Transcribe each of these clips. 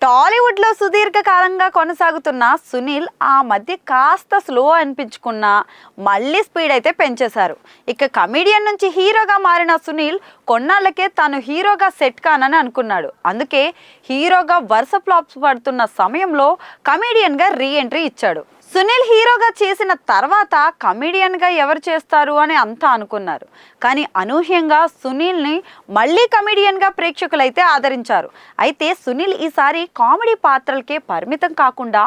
టాలీవుడ్లో సుదీర్ఘకాలంగా కొనసాగుతున్న సునీల్ ఆ మధ్య కాస్త స్లో అనిపించుకున్నా మళ్ళీ స్పీడ్ అయితే పెంచేశారు. ఇక కమెడియన్ నుంచి హీరోగా మారిన సునీల్ కొన్నాళ్ళకే తాను హీరోగా సెట్ కానని అనుకున్నాడు. అందుకే హీరోగా వరుస ఫ్లాప్స్ పడుతున్న సమయంలో కమెడియన్గా రీ ఎంట్రీ ఇచ్చాడు. సునీల్ హీరోగా చేసిన తర్వాత కమెడియన్గా ఎవరు చేస్తారు అని అంతా అనుకున్నారు. కానీ అనూహ్యంగా సునీల్ని మళ్ళీ కమెడియన్గా ప్రేక్షకులైతే ఆదరించారు. అయితే సునీల్ ఈసారి కామెడీ పాత్రలకే పరిమితం కాకుండా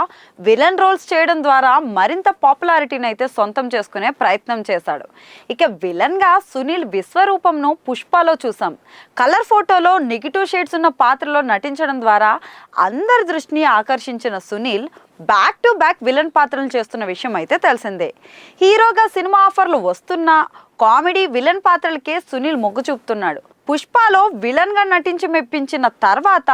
విలన్ రోల్స్ చేయడం ద్వారా మరింత పాపులారిటీని అయితే సొంతం చేసుకునే ప్రయత్నం చేశాడు. ఇక విలన్గా సునీల్ విశ్వరూపంను పుష్పలో చూసాం. కలర్ ఫోటోలో నెగిటివ్ షేడ్స్ ఉన్న పాత్రలో నటించడం ద్వారా అందరి దృష్టిని ఆకర్షించిన Sunil back to back villain పాత్రలు చేస్తున్న విషయం అయితే తెలిసిందే. హీరోగా సినిమా ఆఫర్లు వస్తున్నా కామెడీ విలన్ పాత్రలకే సునీల్ మొగ్గు చూపుతున్నాడు. పుష్పలో విలన్గా నటించి మెప్పించిన తర్వాత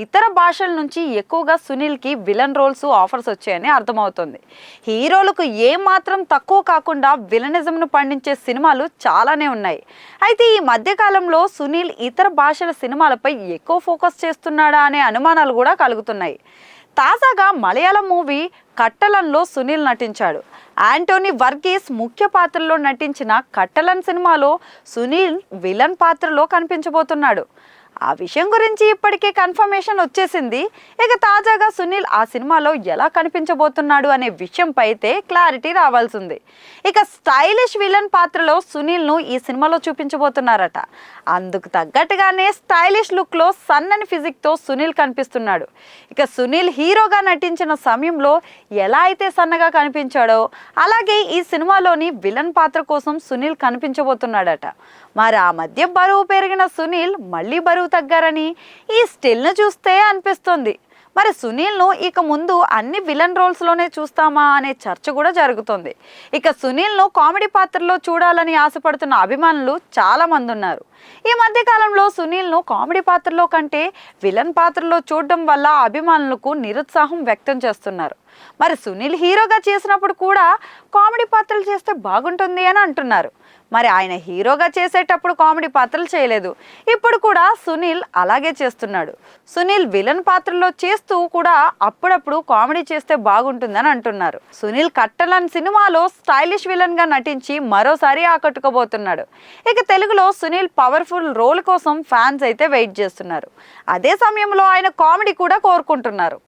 ఇతర భాషల నుంచి ఎక్కువగా సునీల్కి విలన్ రోల్స్ ఆఫర్స్ వచ్చాయని అర్థమవుతుంది. హీరోలకు ఏమాత్రం తక్కువ కాకుండా విలనిజంను పండించే సినిమాలు చాలానే ఉన్నాయి. అయితే ఈ మధ్యకాలంలో సునీల్ ఇతర భాషల సినిమాలపై ఎక్కువ ఫోకస్ చేస్తున్నాడా అనే అనుమానాలు కూడా కలుగుతున్నాయి. తాజాగా మలయాళం మూవీ కట్టలన్లో సునీల్ నటించాడు. యాంటోనీ వర్గీస్ ముఖ్య పాత్రలో నటించిన కట్టలన్ సినిమాలో సునీల్ విలన్ పాత్రలో కనిపించబోతున్నాడు. ఆ విషయం గురించి ఇప్పటికే కన్ఫర్మేషన్ వచ్చేసింది. ఇక తాజాగా సునీల్ ఆ సినిమాలో ఎలా కనిపించబోతున్నాడు అనే విషయంపై అయితే క్లారిటీ రావాల్సింది. ఇక స్టైలిష్ విలన్ పాత్రలో సునీల్ను ఈ సినిమాలో చూపించబోతున్నారట. అందుకు తగ్గట్టుగానే స్టైలిష్ లుక్లో సన్నని ఫిజిక్తో సునీల్ కనిపిస్తున్నాడు. ఇక సునీల్ హీరోగా నటించిన సమయంలో ఎలా అయితే సన్నగా కనిపించాడో అలాగే ఈ సినిమాలోని విలన్ పాత్ర కోసం సునీల్ కనిపించబోతున్నాడట. మరి ఆ మధ్య బరువు పెరిగిన సునీల్ మళ్ళీ బరువు తగ్గారని ఈ స్టిల్ను చూస్తే అనిపిస్తుంది. మరి సునీల్ను ఇక ముందు అన్ని విలన్ రోల్స్లోనే చూస్తామా అనే చర్చ కూడా జరుగుతుంది. ఇక సునీల్ను కామెడీ పాత్రలో చూడాలని ఆశపడుతున్న అభిమానులు చాలామంది ఉన్నారు. ఈ మధ్యకాలంలో సునీల్ను కామెడీ పాత్రలో కంటే విలన్ పాత్రలో చూడడం వల్ల అభిమానులకు నిరుత్సాహం వ్యక్తం చేస్తున్నారు. మరి సునీల్ హీరోగా చేసినప్పుడు కూడా కామెడీ పాత్రలు చేస్తే బాగుంటుంది అని అంటున్నారు. మరి ఆయన హీరోగా చేసేటప్పుడు కామెడీ పాత్రలు చేయలేదు. ఇప్పుడు కూడా సునీల్ అలాగే చేస్తున్నాడు. సునీల్ విలన్ పాత్రలో చేస్తూ కూడా అప్పుడప్పుడు కామెడీ చేస్తే బాగుంటుందని అంటున్నారు. సునీల్ కట్టలన్ సినిమాలో స్టైలిష్ విలన్గా నటించి మరోసారి ఆకట్టుకోబోతున్నాడు. ఇక తెలుగులో సునీల్ పవర్ఫుల్ రోల్ కోసం ఫ్యాన్స్ అయితే వెయిట్ చేస్తున్నారు. అదే సమయంలో ఆయన కామెడీ కూడా కోరుకుంటున్నారు.